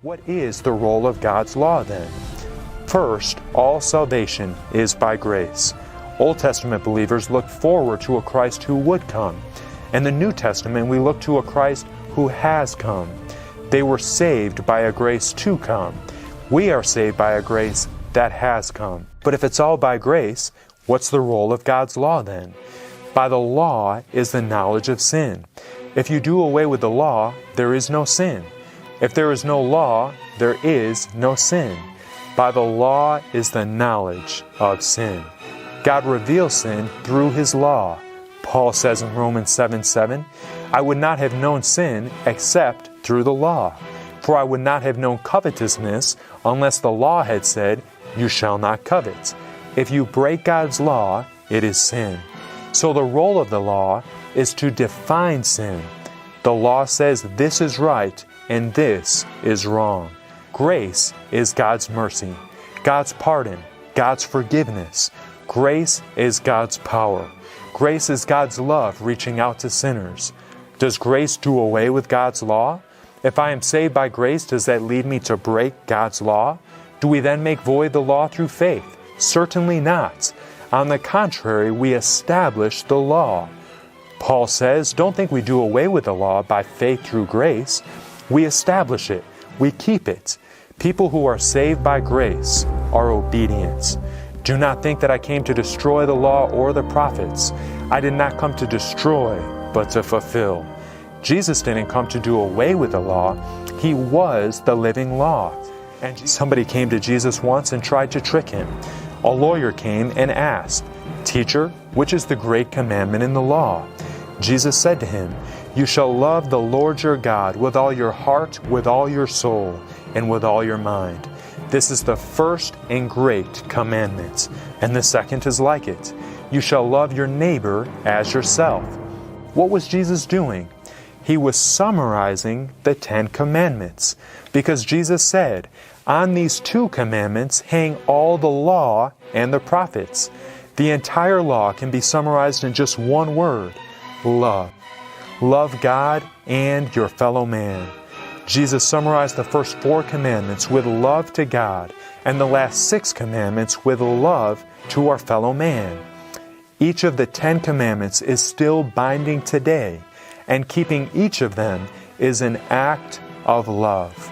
What is the role of God's law then? First, all salvation is by grace. Old Testament believers looked forward to a Christ who would come. In the New Testament, we look to a Christ who has come. They were saved by a grace to come. We are saved by a grace that has come. But if it's all by grace, what's the role of God's law then? By the law is the knowledge of sin. If you do away with the law, there is no sin. If there is no law, there is no sin. By the law is the knowledge of sin. God reveals sin through His law. Paul says in Romans 7:7, I would not have known sin except through the law. For I would not have known covetousness unless the law had said, you shall not covet. If you break God's law, it is sin. So the role of the law is to define sin. The law says this is right and this is wrong. Grace is God's mercy, God's pardon, God's forgiveness. Grace is God's power. Grace is God's love reaching out to sinners. Does grace do away with God's law? If I am saved by grace, does that lead me to break God's law? Do we then make void the law through faith? Certainly not. On the contrary, we establish the law. Paul says, don't think we do away with the law by faith through grace. We establish it. We keep it. People who are saved by grace are obedient. Do not think that I came to destroy the law or the prophets. I did not come to destroy, but to fulfill. Jesus didn't come to do away with the law. He was the living law. And somebody came to Jesus once and tried to trick Him. A lawyer came and asked, Teacher, which is the great commandment in the law? Jesus said to him, You shall love the Lord your God with all your heart, with all your soul, and with all your mind. This is the first and great commandment, and the second is like it. You shall love your neighbor as yourself. What was Jesus doing? He was summarizing the 10 commandments, because Jesus said, on these 2 commandments hang all the law and the prophets. The entire law can be summarized in just one word, love. Love God and your fellow man. Jesus summarized the first 4 commandments with love to God, and the last 6 commandments with love to our fellow man. Each of the 10 commandments is still binding today, and keeping each of them is an act of love.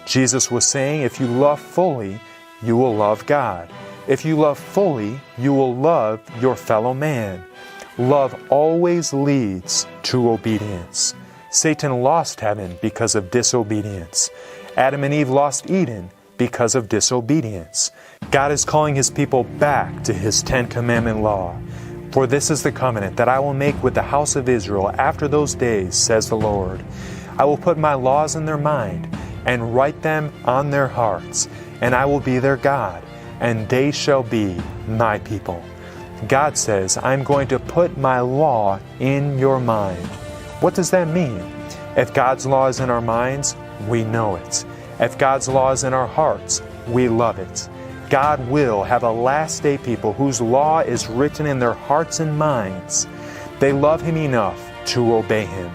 Jesus was saying, if you love fully, you will love God. If you love fully, you will love your fellow man. Love always leads to obedience. Satan lost heaven because of disobedience. Adam and Eve lost Eden because of disobedience. God is calling His people back to His 10 commandment law. For this is the covenant that I will make with the house of Israel after those days, says the Lord. I will put my laws in their mind and write them on their hearts, and I will be their God, and they shall be my people. God says, I'm going to put my law in your mind. What does that mean? If God's law is in our minds, we know it. If God's law is in our hearts, we love it. God will have a last day people whose law is written in their hearts and minds. They love Him enough to obey Him.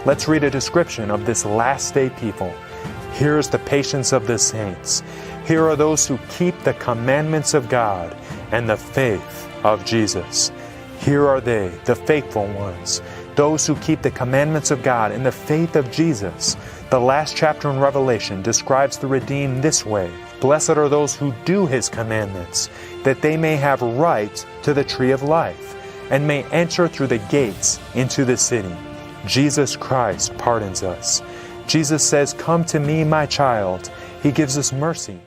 Let's read a description of this last day people. Here is the patience of the saints. Here are those who keep the commandments of God and the faith of Jesus. Here are they, the faithful ones, those who keep the commandments of God and the faith of Jesus. The last chapter in Revelation describes the redeemed this way. Blessed are those who do His commandments, that they may have right to the tree of life, and may enter through the gates into the city. Jesus Christ pardons us. Jesus says, Come to me, my child. He gives us mercy.